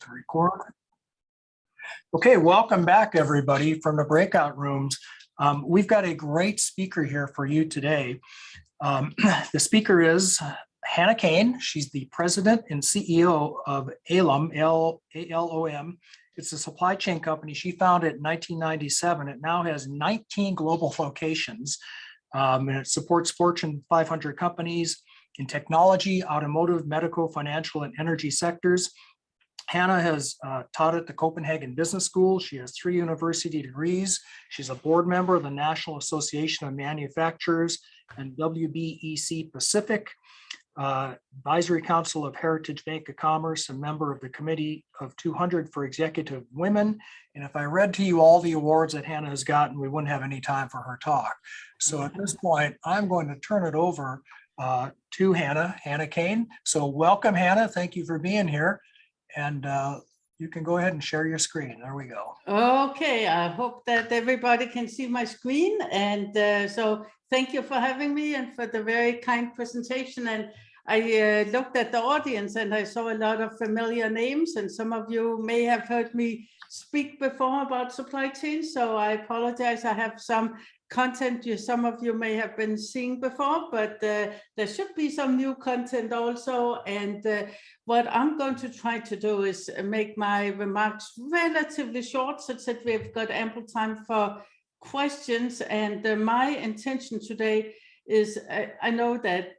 to record. Okay, welcome back, everybody, from the breakout rooms. We've got a great speaker here for you today. The speaker is Hannah Kain. She's the president and CEO of ALOM, A-L-O-M. It's a supply chain company she founded in 1997. It now has 19 global locations, and it supports Fortune 500 companies in technology, automotive, medical, financial, and energy sectors. Hannah has taught at the Copenhagen Business School. She has 3 university degrees. She's a board member of the National Association of Manufacturers and WBEC Pacific, Advisory Council of Heritage Bank of Commerce, a member of the Committee of 200 for Executive Women. And if I read to you all the awards that Hannah has gotten, we wouldn't have any time for her talk. So at this point, I'm going to turn it over to Hannah Kain. So welcome, Hannah. Thank you for being here. And you can go ahead and share your screen. There we go. Okay, I hope that everybody can see my screen. And so thank you for having me and for the very kind presentation. And I looked at the audience and I saw a lot of familiar names, and some of you may have heard me speak before about supply chain. So I apologize. I have some content some of you may have been seeing before, but there should be some new content also. And what I'm going to try to do is make my remarks relatively short, such that we've got ample time for questions. And my intention today is, I know that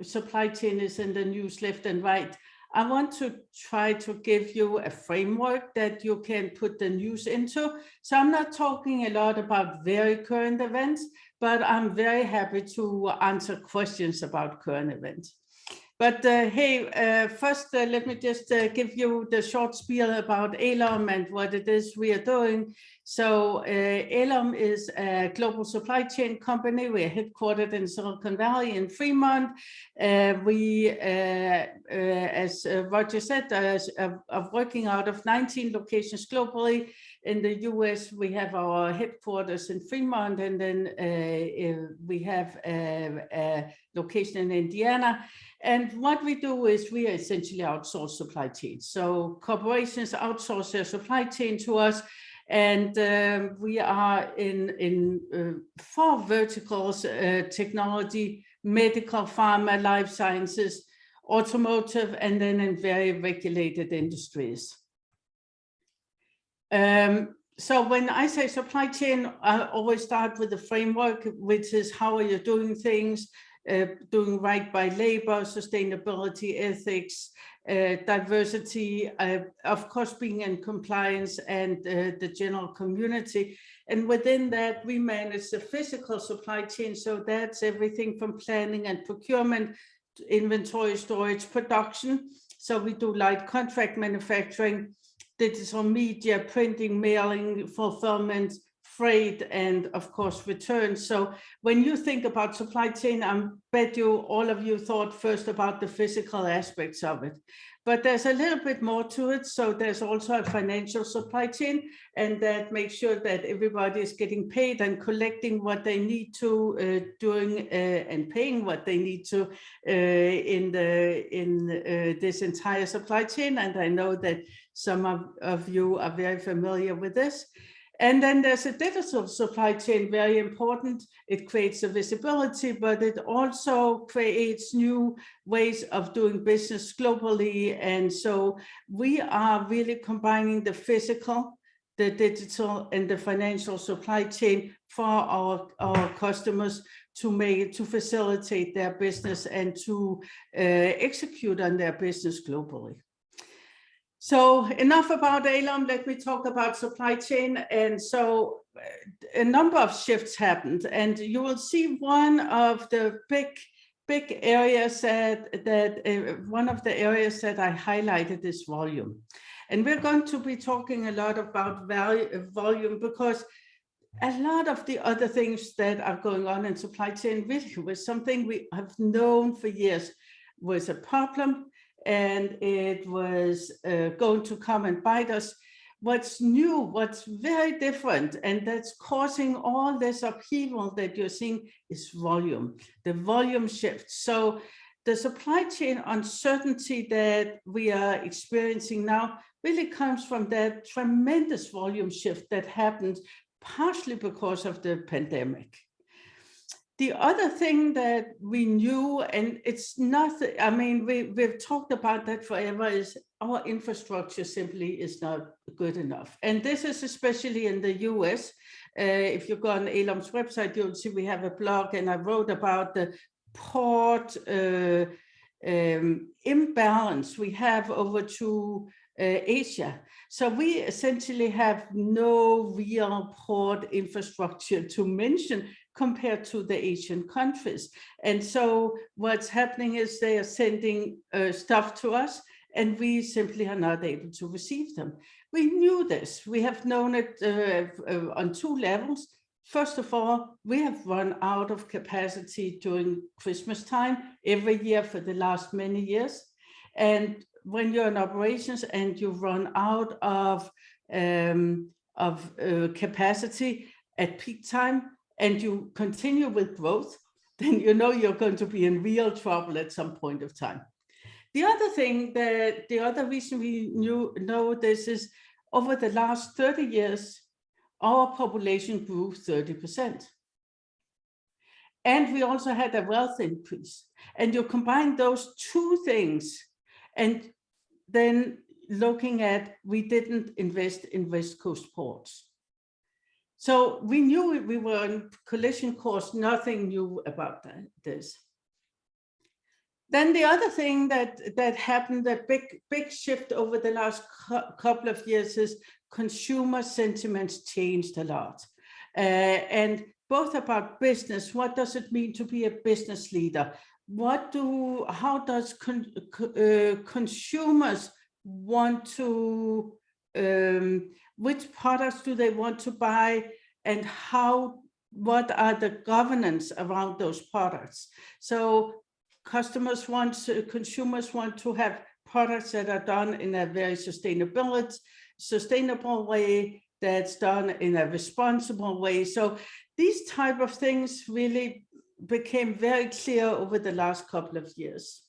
supply chain is in the news left and right. I want to try to give you a framework that you can put the news into. So I'm not talking a lot about very current events, but I'm very happy to answer questions about current events. But hey, first, let me just give you the short spiel about ALOM and what it is we are doing. So ALOM is a global supply chain company. We're headquartered in Silicon Valley in Fremont. As Roger said, are working out of 19 locations globally. In the US, we have our headquarters in Fremont, and then we have a location in Indiana. And what we do is we essentially outsource supply chains. So corporations outsource their supply chain to us. And we are in 4 verticals: technology, medical, pharma, life sciences, automotive, and then in very regulated industries. So when I say supply chain, I always start with the framework, which is how are you doing things, doing right by labor, sustainability, ethics, diversity, of course, being in compliance, and the general community. And within that, we manage the physical supply chain. So that's everything from planning and procurement to inventory, storage, production. So we do light contract manufacturing, digital media, printing, mailing, fulfillment, freight, and of course returns. So when you think about supply chain, I bet you all of you thought first about the physical aspects of it, but there's a little bit more to it. So there's also a financial supply chain, and that makes sure that everybody is getting paid and collecting what they need to, and paying what they need to in this entire supply chain. And I know that some of you are very familiar with this. And then there's a digital supply chain, very important. It creates a visibility, but it also creates new ways of doing business globally. And so we are really combining the physical, the digital, and the financial supply chain for our customers to facilitate their business and to execute on their business globally. So enough about ALOM, let me talk about supply chain. And so a number of shifts happened, and you will see one of the big areas one of the areas that I highlighted is volume. And we're going to be talking a lot about volume, because a lot of the other things that are going on in supply chain really was something we have known for years was a problem, and it was going to come and bite us. What's new, what's very different, and that's causing all this upheaval that you're seeing is volume, the volume shift. So the supply chain uncertainty that we are experiencing now really comes from that tremendous volume shift that happened partially because of the pandemic. The other thing that we knew, and it's not, I mean, we've talked about that forever, is our infrastructure simply is not good enough. And this is especially in the US. If you go on ALOM's website, you'll see we have a blog, and I wrote about the port imbalance we have over to Asia. So we essentially have no real port infrastructure to mention compared to the Asian countries. And so what's happening is they are sending stuff to us, and we simply are not able to receive them. We knew this. We have known it on two levels. First of all, we have run out of capacity during Christmas time every year for the last many years. And when you're in operations and you run out of capacity at peak time, and you continue with growth, then you know you're going to be in real trouble at some point of time. The other reason we know this is over the last 30 years, our population grew 30%. And we also had a wealth increase. And you combine those two things, and then looking at, we didn't invest in West Coast ports. So we knew we were on collision course, nothing new about this. Then the other thing that happened, that big shift over the last couple of years, is consumer sentiments changed a lot. And both about business, what does it mean to be a business leader? How does consumers want to, which products do they want to buy, and what are the governance around those products? So consumers want to have products that are done in a very sustainable way, that's done in a responsible way. So these type of things really became very clear over the last couple of years.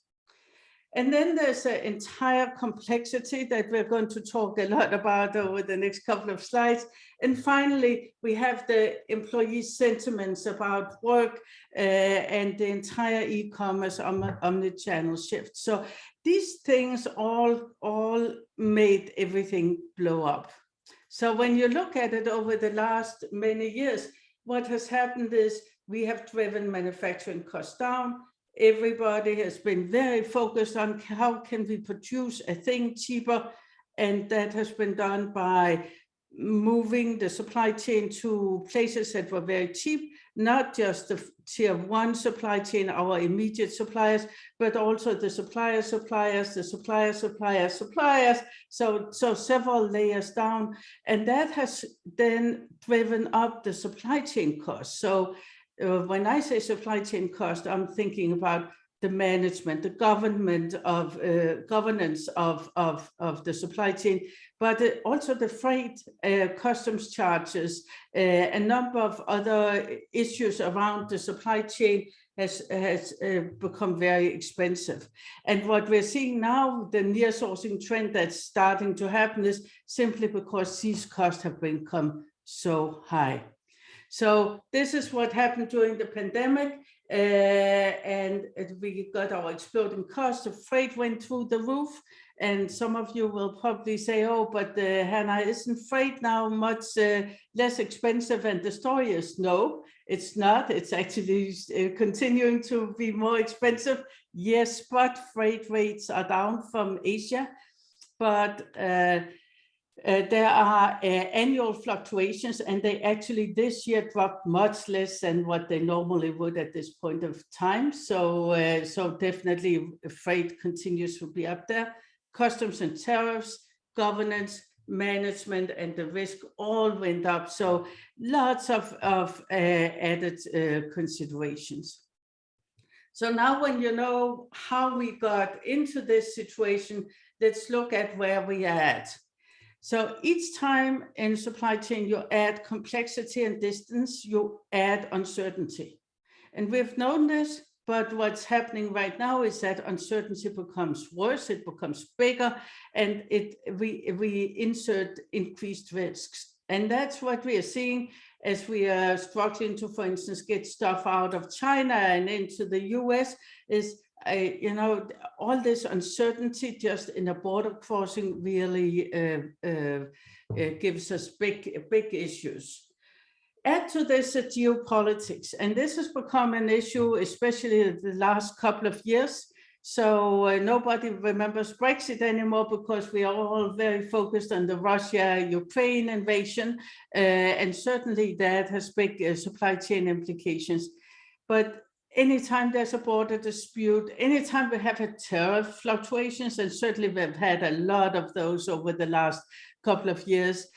And then there's an entire complexity that we're going to talk a lot about over the next couple of slides. And finally, we have the employee sentiments about work and the entire e-commerce omni-channel shift. So these things all made everything blow up. So when you look at it over the last many years, what has happened is we have driven manufacturing costs down. Everybody has been very focused on how can we produce a thing cheaper, and that has been done by moving the supply chain to places that were very cheap, not just the tier one supply chain, our immediate suppliers, but also the suppliers, the suppliers. So several layers down, and that has then driven up the supply chain costs. So when I say supply chain cost, I'm thinking about the management, the governance of the supply chain, but also the freight, customs charges, a number of other issues around the supply chain has become very expensive. And what we're seeing now, the near sourcing trend that's starting to happen, is simply because these costs have become so high. So this is what happened during the pandemic, and we got our exploding costs. The freight went through the roof, and some of you will probably say, oh, but Hannah, isn't freight now much less expensive? And the story is no, it's not. It's actually continuing to be more expensive. Yes, but freight rates are down from Asia, but there are annual fluctuations, and they actually this year dropped much less than what they normally would at this point of time. So, so definitely freight continues to be up there. Customs and tariffs, governance, management, and the risk all went up. So lots of added considerations. So now when you know how we got into this situation, let's look at where we are at. So each time in supply chain, you add complexity and distance, you add uncertainty. And we've known this, But what's happening right now is that uncertainty becomes worse, it becomes bigger, and we insert increased risks. And that's what we are seeing as we are struggling to, for instance, get stuff out of China and into the US, is all this uncertainty just in a border crossing really gives us big issues. Add to this geopolitics, and this has become an issue, especially the last couple of years. So nobody remembers Brexit anymore because we are all very focused on the Russia-Ukraine invasion, and certainly that has big supply chain implications. But anytime there's a border dispute, anytime we have a tariff fluctuations, and certainly we've had a lot of those over the last couple of years,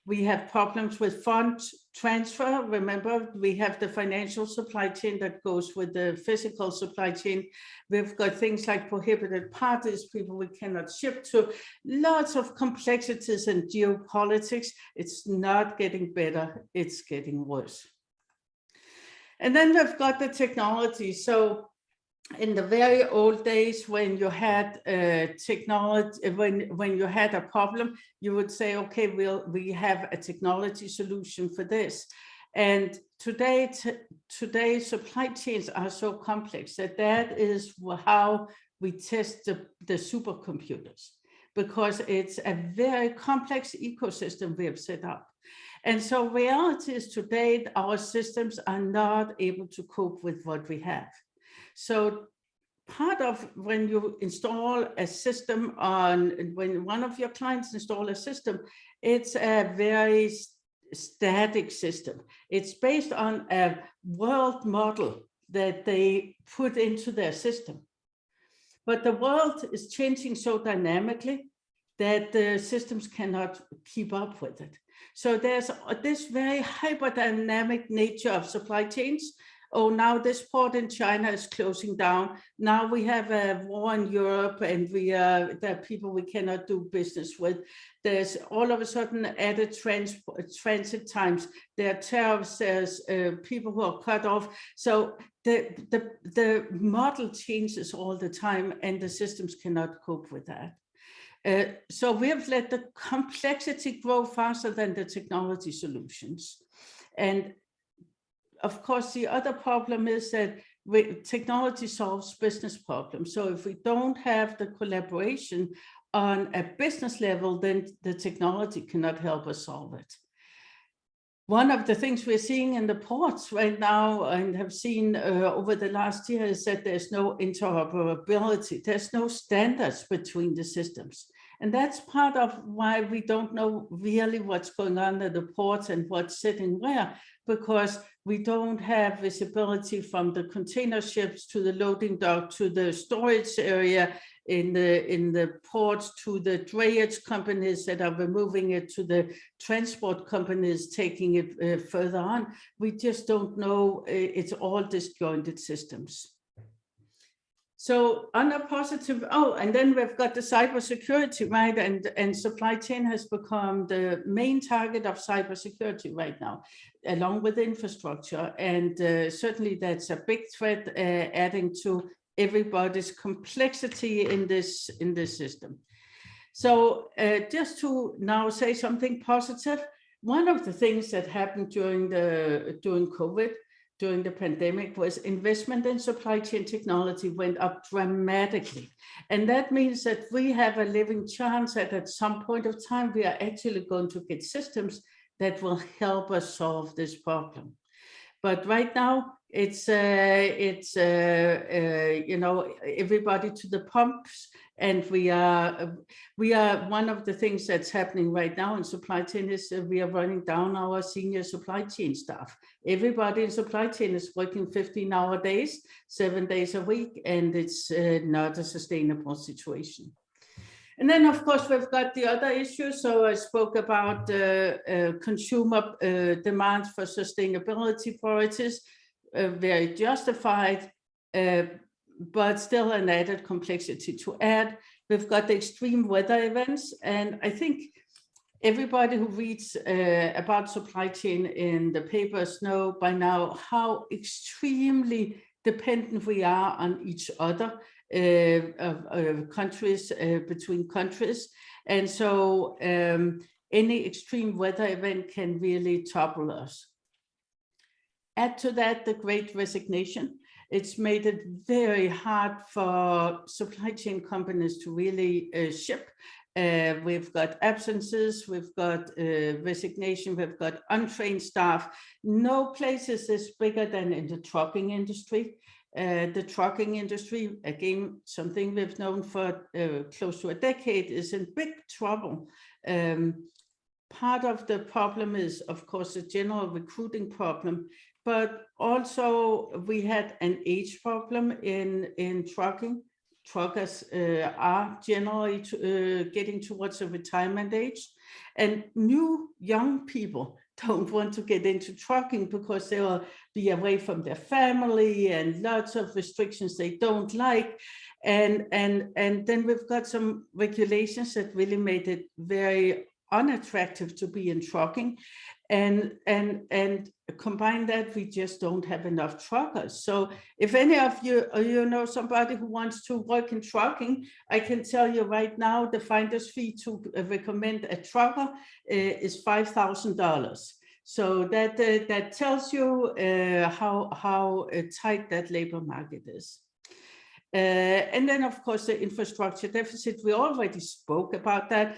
we have problems with fund transfer. Remember, we have the financial supply chain that goes with the physical supply chain. We've got things like prohibited parties, people we cannot ship to, lots of complexities in geopolitics. It's not getting better, it's getting worse. And then we've got the technology. So in the very old days, when you had technology, when you had a problem, you would say, okay, we have a technology solution for this. And today supply chains are so complex that is how we test the supercomputers, because it's a very complex ecosystem we have set up. And so reality is today, our systems are not able to cope with what we have. So part of when you install a system when one of your clients install a system, it's a very static system. It's based on a world model that they put into their system. But the world is changing so dynamically that the systems cannot keep up with it. So there's this very hyperdynamic nature of supply chains. Oh, now this port in China is closing down. Now we have a war in Europe, and there are people we cannot do business with. There's all of a sudden added transit times. There are tariffs, there's people who are cut off. So the model changes all the time, and the systems cannot cope with that. So we have let the complexity grow faster than the technology solutions. And of course, the other problem is that technology solves business problems. So if we don't have the collaboration on a business level, then the technology cannot help us solve it. One of the things we're seeing in the ports right now, and have seen over the last year, is that there's no interoperability. There's no standards between the systems. And that's part of why we don't know really what's going on at the ports and what's sitting where, because we don't have visibility from the container ships to the loading dock to the storage area in the ports to the drayage companies that are removing it to the transport companies taking it further on. We just don't know. It's all disjointed systems. So on a positive, and then we've got the cybersecurity, right? And supply chain has become the main target of cybersecurity right now, along with infrastructure. And certainly that's a big threat, adding to everybody's complexity in this system. So just to now say something positive, one of the things that happened during COVID, during the pandemic, was investment in supply chain technology went up dramatically. And that means that we have a living chance that at some point of time, we are actually going to get systems that will help us solve this problem. But right now, it's everybody to the pumps, and we are one of the things that's happening right now in supply chain is we are running down our senior supply chain staff. Everybody in supply chain is working 15-hour days, 7 days a week, and it's not a sustainable situation. And then, of course, we've got the other issues. So I spoke about consumer demands for sustainability priorities, very justified, but still an added complexity to add. We've got the extreme weather events. And I think everybody who reads about supply chain in the papers know by now how extremely dependent we are on each other, countries, between countries. And so any extreme weather event can really topple us. Add to that the Great Resignation. It's made it very hard for supply chain companies to really ship. We've got absences, we've got resignation, we've got untrained staff. No places is bigger than in the trucking industry. The trucking industry, again, something we've known for close to a decade, is in big trouble. Part of the problem is, of course, a general recruiting problem, but also we had an age problem in trucking. Truckers are generally getting towards a retirement age, and new young people don't want to get into trucking because they will be away from their family and lots of restrictions they don't like. And then we've got some regulations that really made it very unattractive to be in trucking, and combine that, we just don't have enough truckers. So if any of you know somebody who wants to work in trucking, I can tell you right now the finder's fee to recommend a trucker is $5,000. So that tells you how tight that labor market is. And then, of course, the infrastructure deficit, we already spoke about that.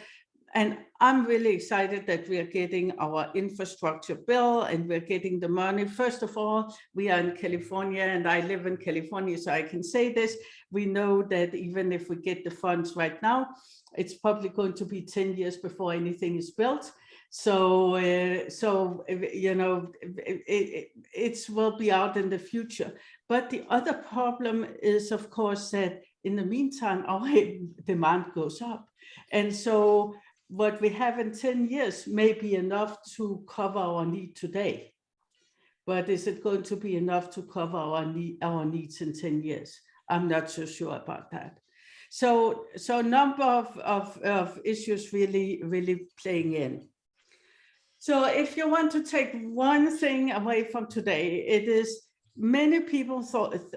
And I'm really excited that we are getting our infrastructure bill and we're getting the money. First of all, we are in California and I live in California, so I can say this. We know that even if we get the funds right now, it's probably going to be 10 years before anything is built. So, you know, it will be out in the future. But the other problem is, of course, that in the meantime, our demand goes up. And so what we have in 10 years may be enough to cover our need today. But is it going to be enough to cover our needs in 10 years? I'm not so sure about that. So a number of issues really playing in. So if you want to take one thing away from today, it is many people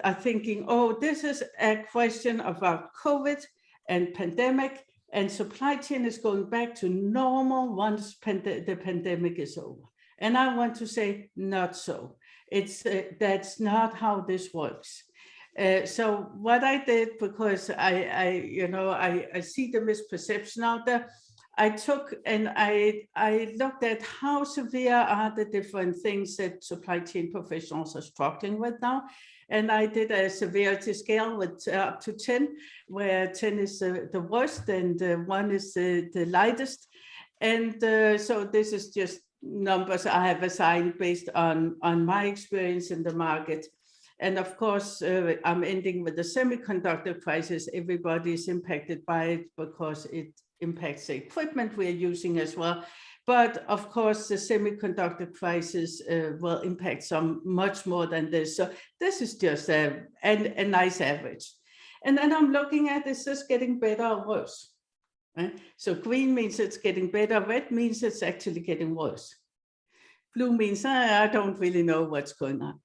are thinking, oh, this is a question about COVID and pandemic, and supply chain is going back to normal once the pandemic is over. And I want to say not so. That's not how this works. So what I did, because I see the misperception out there, I took and I looked at how severe are the different things that supply chain professionals are struggling with now. And I did a severity scale with up to 10, where 10 is the worst and 1 is the lightest. And so this is just numbers I have assigned based on my experience in the market. And of course, I'm ending with the semiconductor crisis. Everybody is impacted by it because it impacts the equipment we're using as well. But of course, the semiconductor crisis will impact some much more than this. So this is just a nice average. And then I'm looking at, is this getting better or worse? Right? So green means it's getting better. Red means it's actually getting worse. Blue means I don't really know what's going on.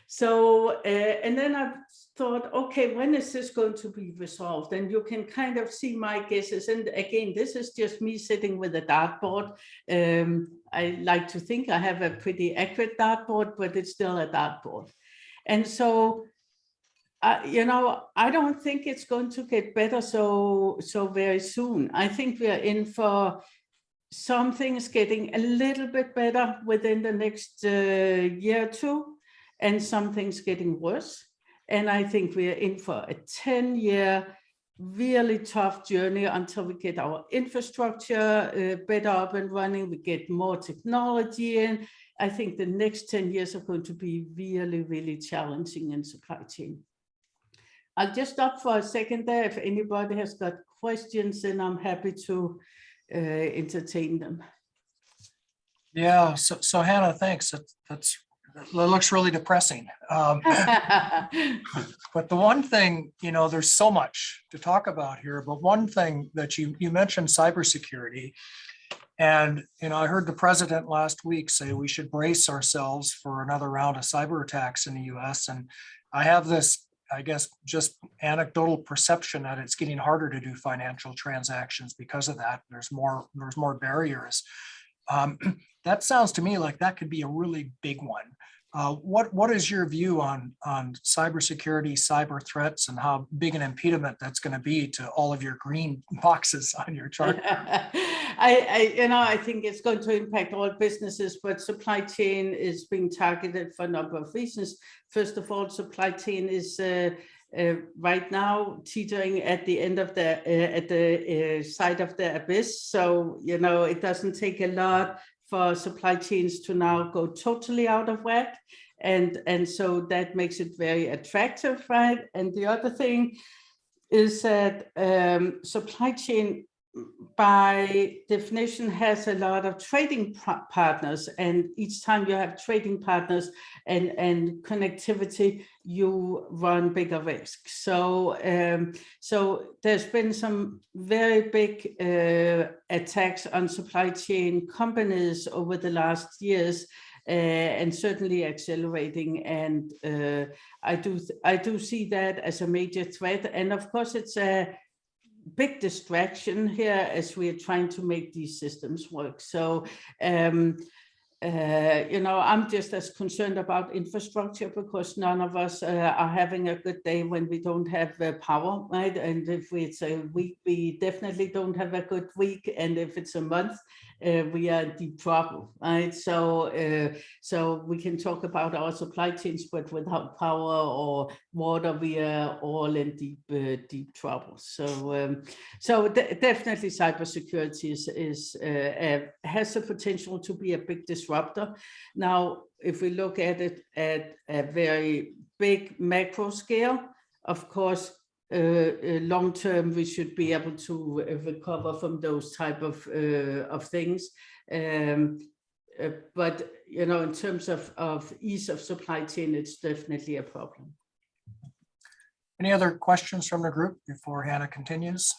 So, and then I thought, okay, when is this going to be resolved? And you can kind of see my guesses. And again, this is just me sitting with a dartboard. I like to think I have a pretty accurate dartboard, but it's still a dartboard. And so, I don't think it's going to get better so very soon. I think we are in for some things getting a little bit better within the next year or two, and some things getting worse. And I think we are in for a 10-year, really tough journey until we get our infrastructure better up and running, we get more technology in. I think the next 10 years are going to be really, really challenging in supply chain. I'll just stop for a second there. If anybody has got questions, then I'm happy to entertain them. Yeah, so Hannah, thanks. That looks really depressing. But the one thing, there's so much to talk about here, but one thing that you mentioned, cybersecurity, And, I heard the president last week say we should brace ourselves for another round of cyber attacks in the US. And I have this, I guess, just anecdotal perception that it's getting harder to do financial transactions because of that. There's more barriers. That sounds to me like that could be a really big one. What is your view on cybersecurity, cyber threats, and how big an impediment that's going to be to all of your green boxes on your chart? I think it's going to impact all businesses, but supply chain is being targeted for a number of reasons. First of all, supply chain is right now teetering at the end of the side of the abyss. So it doesn't take a lot for supply chains to now go totally out of whack. And so that makes it very attractive, right? And the other thing is that supply chain, by definition, has a lot of trading partners. And each time you have trading partners and connectivity, you run bigger risks. So there's been some very big attacks on supply chain companies over the last years, and certainly accelerating. And I do see that as a major threat. And of course, it's a big distraction here as we are trying to make these systems work. So I'm just as concerned about infrastructure, because none of us are having a good day when we don't have power, right? And if it's a week, we definitely don't have a good week. And if it's a month, we are in deep trouble, right? So we can talk about our supply chains, but without power or water, we are all in deep trouble. So definitely cybersecurity has the potential to be a big disruptor. Now, if we look at it at a very big macro scale, of course, long term, we should be able to recover from those type of things. But in terms of ease of supply chain, it's definitely a problem. Any other questions from the group before Hannah continues?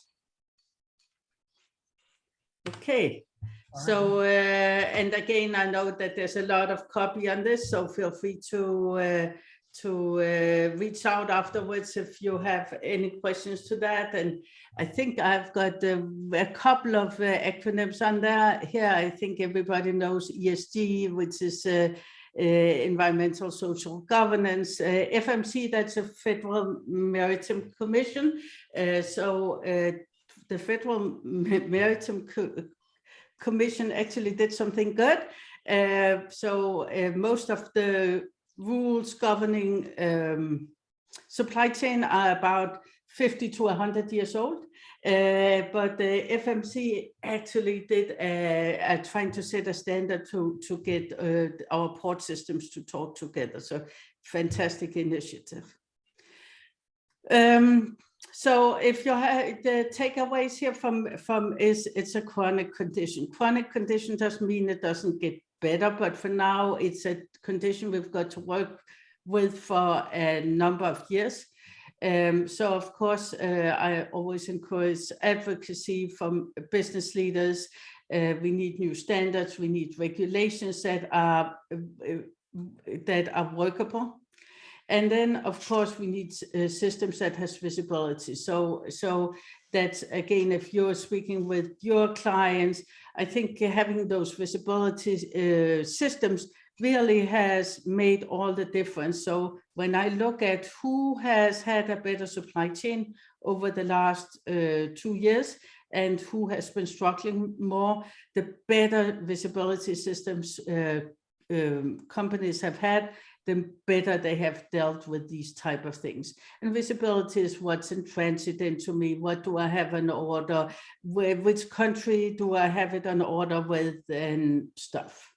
Okay. So, and again, I know that there's a lot of copy on this, so feel free to reach out afterwards if you have any questions to that. And I think I've got a couple of acronyms on there. Here, I think everybody knows ESG, which is environmental social governance. FMC, that's a Federal Maritime Commission. The Federal Maritime Commission actually did something good. Most of the rules governing supply chain are about 50 to 100 years old. But the FMC actually are trying to set a standard to get our port systems to talk together. So fantastic initiative. So if you have the takeaways here from is it's a chronic condition. Chronic condition doesn't mean it doesn't get better, but for now it's a condition we've got to work with for a number of years. So of course, I always encourage advocacy from business leaders. We need new standards. We need regulations that are workable. And then, of course, we need systems that has visibility. So that's, again, if you're speaking with your clients, I think having those visibility systems really has made all the difference. So when I look at who has had a better supply chain over the last 2 years and who has been struggling more, the better visibility systems companies have had, the better they have dealt with these type of things. And visibility is what's in transit into me. What do I have an order? Which country do I have it on order with, and stuff.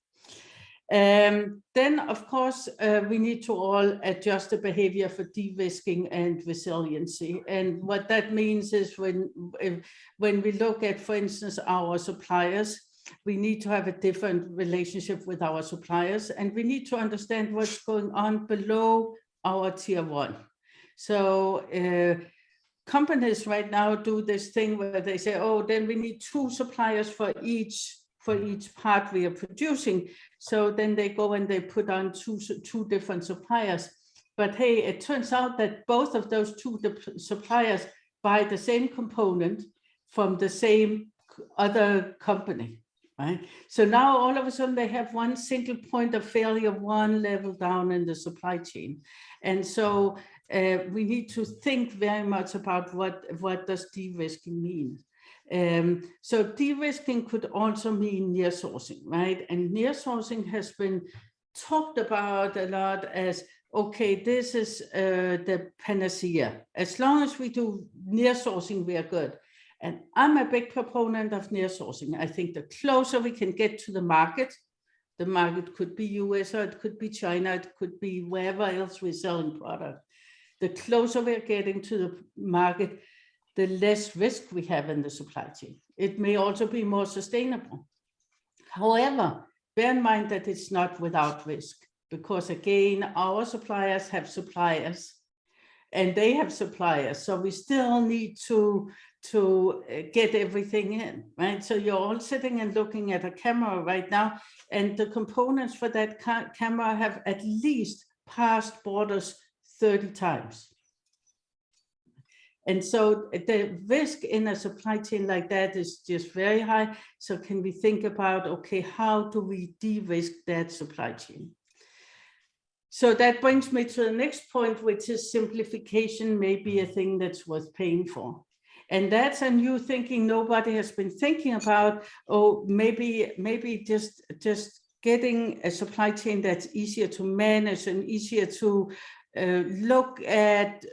Then, of course, we need to all adjust the behavior for de-risking and resiliency. And what that means is when we look at, for instance, our suppliers, we need to have a different relationship with our suppliers, and we need to understand what's going on below our tier one. So companies right now do this thing where they say, oh, then we need 2 suppliers for each for each part we are producing. So then they go and they put on two different suppliers. But hey, it turns out that both of those two suppliers buy the same component from the same other company, right? So now all of a sudden they have one single point of failure, one level down in the supply chain. And so we need to think very much about what does de-risking mean. So de-risking could also mean near sourcing, right? And near sourcing has been talked about a lot as, okay, this is the panacea. As long as we do near sourcing, we are good. And I'm a big proponent of near sourcing. I think the closer we can get to the market could be US or it could be China, it could be wherever else we're selling product. The closer we're getting to the market, the less risk we have in the supply chain. It may also be more sustainable. However, bear in mind that it's not without risk, because again, our suppliers have suppliers and they have suppliers. So we still need to get everything in, right? So you're all sitting and looking at a camera right now, and the components for that camera have at least passed borders 30 times. And so the risk in a supply chain like that is just very high. So can we think about, okay, how do we de-risk that supply chain? So that brings me to the next point, which is simplification may be a thing that's worth paying for. And that's a new thinking nobody has been thinking about. Oh, maybe just getting a supply chain that's easier to manage and easier to look at,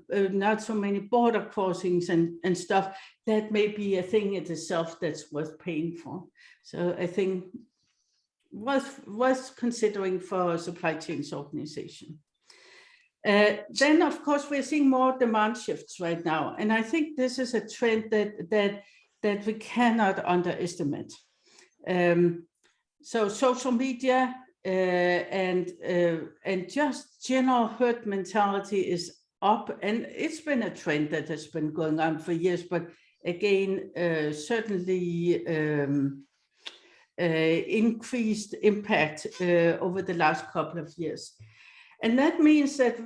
not so many border crossings and stuff. That may be a thing in itself that's worth paying for. So I think worth considering for a supply chains organization. Then, of course, we're seeing more demand shifts right now. And I think this is a trend that we cannot underestimate. So social media and just general herd mentality is up. And it's been a trend that has been going on for years, but again, certainly increased impact over the last couple of years. And that means that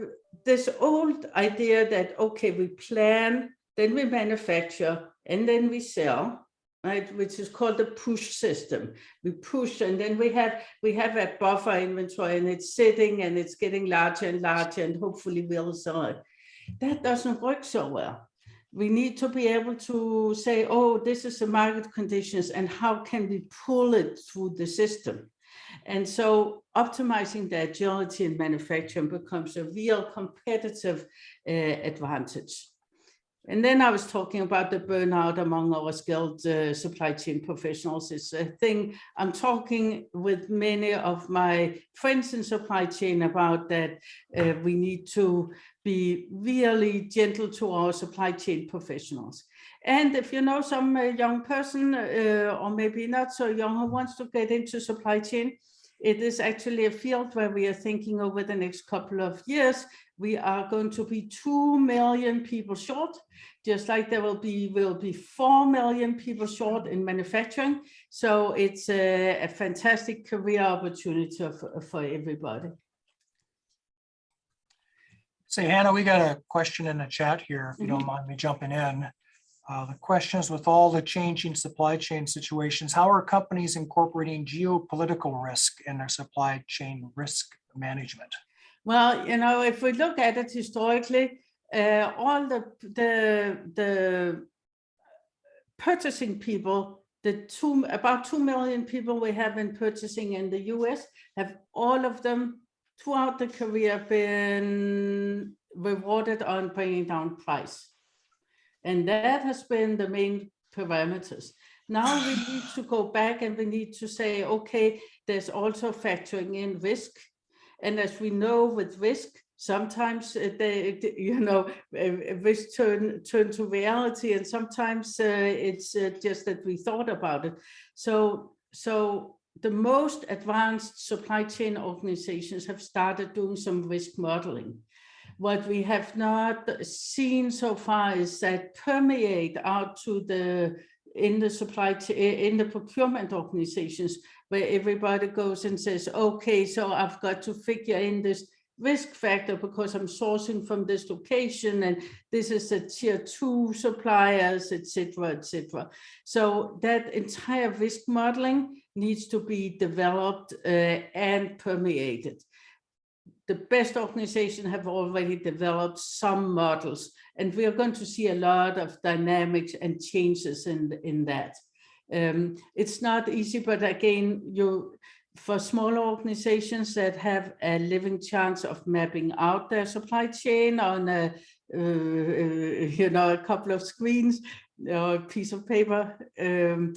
this old idea that, okay, we plan, then we manufacture, and then we sell, right, which is called the push system. We push, and then we have a buffer inventory, and it's sitting, and it's getting larger and larger, and hopefully we'll sell it. That doesn't work so well. We need to be able to say, oh, this is the market conditions, and how can we pull it through the system? And so optimizing the agility in manufacturing becomes a real competitive advantage. And then I was talking about the burnout among our skilled supply chain professionals. It's a thing I'm talking with many of my friends in supply chain about, that we need to be really gentle to our supply chain professionals. And if you know some young person or maybe not so young who wants to get into supply chain, it is actually a field where we are thinking over the next couple of years, we are going to be 2 million people short, just like there will be 4 million people short in manufacturing. So it's a fantastic career opportunity for everybody. Say, Hannah, we got a question in the chat here, if you don't mind me jumping in. The question is, with all the changing supply chain situations, how are companies incorporating geopolitical risk in their supply chain risk management? Well, you know, if we look at it historically, all the purchasing people, about 2 million people we have in purchasing in the US, have all of them throughout the career been rewarded on bringing down price. And that has been the main parameters. Now we need to go back and we need to say, okay, there's also factoring in risk. And as we know with risk, sometimes risk turn to reality, and sometimes it's just that we thought about it. So the most advanced supply chain organizations have started doing some risk modeling. What we have not seen so far is that permeate out to the in the supply in the procurement organizations, where everybody goes and says, okay, so I've got to figure in this risk factor because I'm sourcing from this location and this is a tier 2 suppliers, etc., etc. So that entire risk modeling needs to be developed and permeated. The best organizations have already developed some models, and we are going to see a lot of dynamics and changes in that. It's not easy, but again, for smaller organizations that have a living chance of mapping out their supply chain on a couple of screens or a piece of paper, can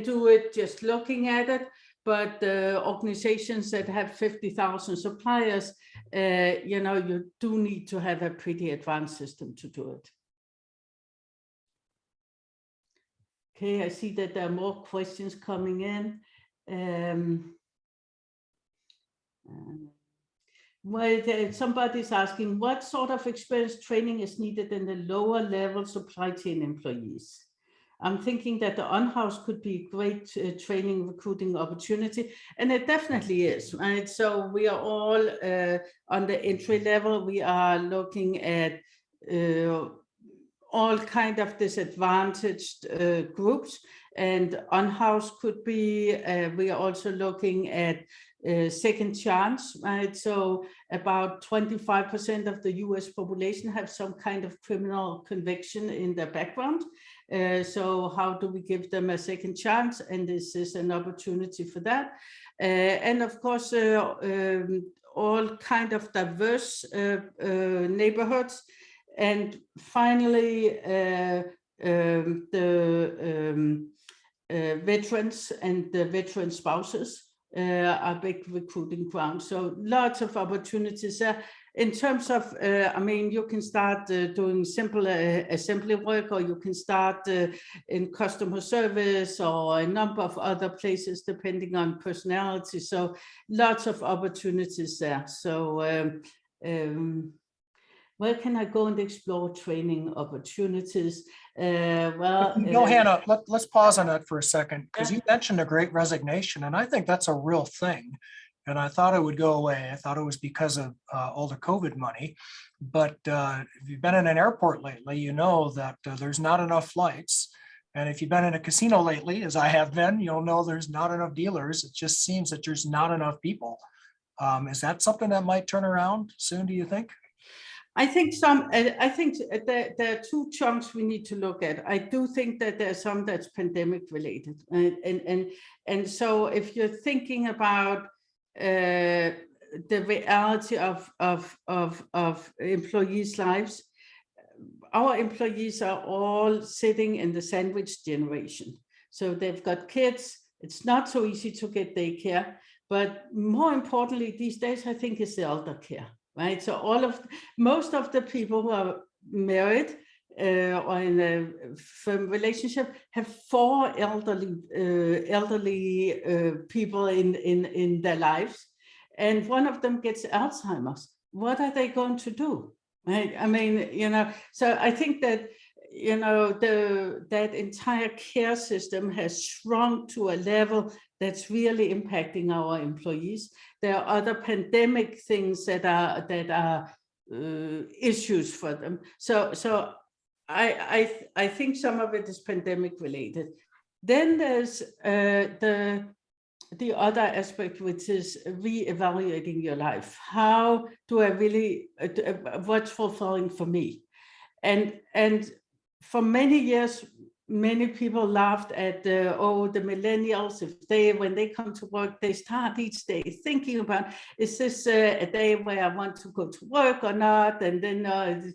do it just looking at it. But organizations that have 50,000 suppliers, you do need to have a pretty advanced system to do it. Okay, I see that there are more questions coming in. Somebody's asking, what sort of experience training is needed in the lower level supply chain employees? I'm thinking that the on-house could be a great training recruiting opportunity, and it definitely is, right? So we are all on the entry level. We are looking at all kind of disadvantaged groups, and on-house could be, we are also looking at second chance, right? So about 25% of the US population have some kind of criminal conviction in their background. So how do we give them a second chance? And this is an opportunity for that. And of course, all kind of diverse neighborhoods. And finally, the veterans and the veteran spouses are big recruiting grounds. So lots of opportunities there. In terms of, you can start doing simple assembly work, or you can start in customer service or a number of other places, depending on personality. So lots of opportunities there. So where can I go and explore training opportunities? Hannah, let's pause on that for a second, because you mentioned a great resignation, and I think that's a real thing. And I thought it would go away. I thought it was because of all the COVID money. But if you've been in an airport lately, you know that there's not enough flights. And if you've been in a casino lately, as I have been, you'll know there's not enough dealers. It just seems that there's not enough people. Is that something that might turn around soon, do you think? I think there are two chunks we need to look at. I do think that there's some that's pandemic related, and so if you're thinking about the reality of employees' lives, our employees are all sitting in the sandwich generation. So they've got kids. It's not so easy to get daycare, but more importantly these days, I think, is the elder care. Right, so most of the people who are married or in a firm relationship have 4 elderly people in their lives, and one of them gets Alzheimer's. What are they going to do? Right? So I think that that entire care system has shrunk to a level that's really impacting our employees. There are other pandemic things that are issues for them. So I think some of it is pandemic related. Then there's the other aspect, which is re-evaluating your life. How do I really, what's fulfilling for me? And for many years, many people laughed at the millennials. When they come to work, they start each day thinking about, is this a day where I want to go to work or not? And then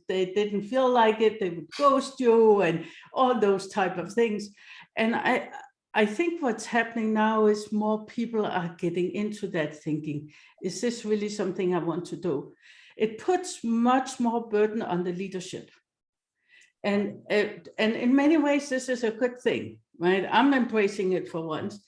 they didn't feel like it, they would ghost you and all those type of things. And I think what's happening now is more people are getting into that thinking. Is this really something I want to do? It puts much more burden on the leadership. And in many ways, this is a good thing, right? I'm embracing it for once.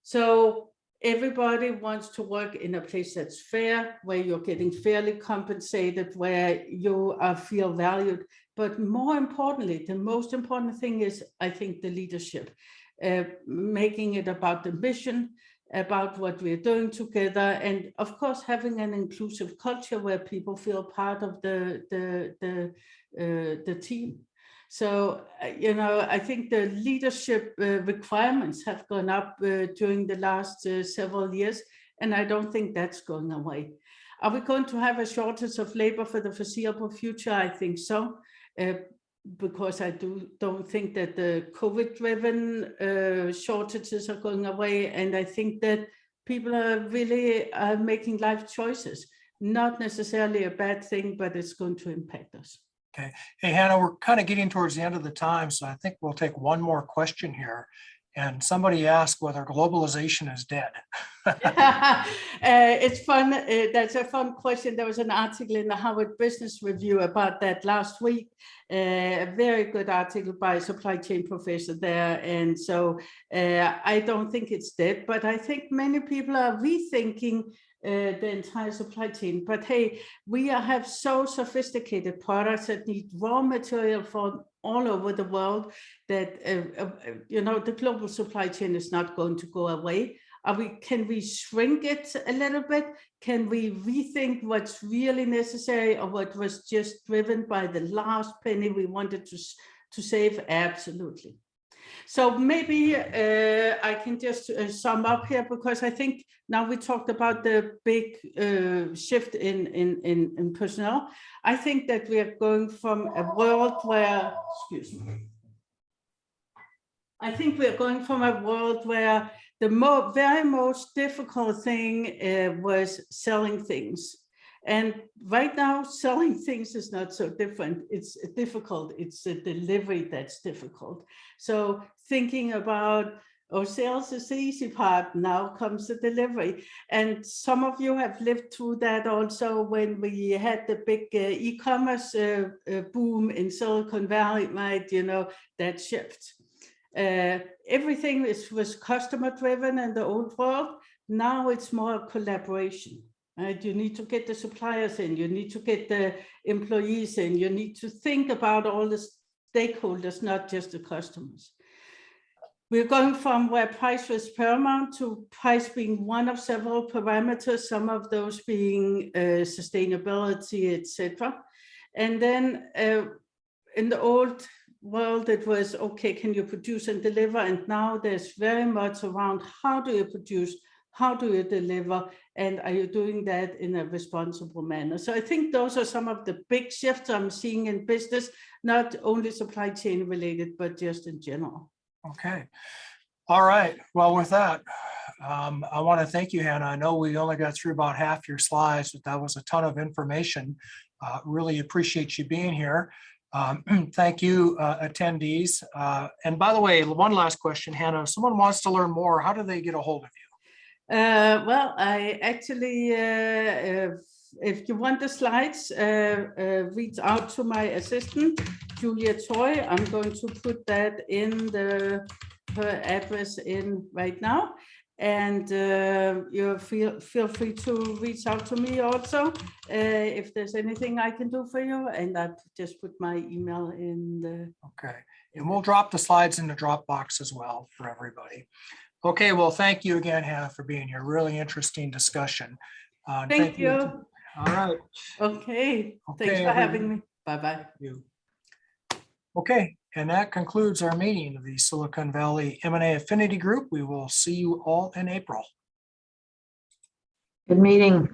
So everybody wants to work in a place that's fair, where you're getting fairly compensated, where you feel valued. But more importantly, the most important thing is, I think, the leadership, making it about the mission, about what we're doing together, and of course having an inclusive culture where people feel part of the team. So I think the leadership requirements have gone up during the last several years, and I don't think that's going away. Are we going to have a shortage of labor for the foreseeable future? I think so. Because I don't think that the COVID-driven shortages are going away. And I think that people are really making life choices. Not necessarily a bad thing, but it's going to impact us. Okay. Hey, Hannah, we're kind of getting towards the end of the time, so I think we'll take one more question here. And somebody asked whether globalization is dead. It's fun. That's a fun question. There was an article in the Harvard Business Review about that last week. A very good article by a supply chain professor there. And so I don't think it's dead, but I think many people are rethinking the entire supply chain. But hey, we have so sophisticated products that need raw material from all over the world that the global supply chain is not going to go away. Can we shrink it a little bit? Can we rethink what's really necessary, or what was just driven by the last penny we wanted to save? Absolutely. So maybe I can just sum up here, because I think now we talked about the big shift in personnel. I think that we are going from a world where, I think we're going from a world where the very most difficult thing was selling things. And right now, selling things is not so different. It's difficult. It's the delivery that's difficult. So thinking about, sales is the easy part, now comes the delivery. And some of you have lived through that also when we had the big e-commerce boom in Silicon Valley, right? That shift. Everything was customer driven in the old world. Now it's more collaboration. Right? You need to get the suppliers in, you need to get the employees in, you need to think about all the stakeholders, not just the customers. We're going from where price was paramount to price being one of several parameters, some of those being sustainability, etc. And then in the old world, it was, okay, can you produce and deliver? And now there's very much around, how do you produce? How do you deliver? And are you doing that in a responsible manner? So I think those are some of the big shifts I'm seeing in business, not only supply chain related, but just in general. Okay. All right. Well, with that, I want to thank you, Hannah. I know we only got through about half your slides, but that was a ton of information. Really appreciate you being here. Thank you, attendees. And by the way, one last question, Hannah, if someone wants to learn more, how do they get a hold of you? Well, I actually, if you want the slides, reach out to my assistant, Julia Toy. I'm going to put that in her address in right now. And you feel free to reach out to me also if there's anything I can do for you. And I just put my email in the. Okay. And we'll drop the slides in the Dropbox as well for everybody. Okay, well, thank you again, Hannah, for being here. Really interesting discussion. Thank you. All right. Okay. Thanks for having me. Bye-bye. Okay, and that concludes our meeting of the Silicon Valley M&A Affinity Group. We will see you all in April. Good meeting.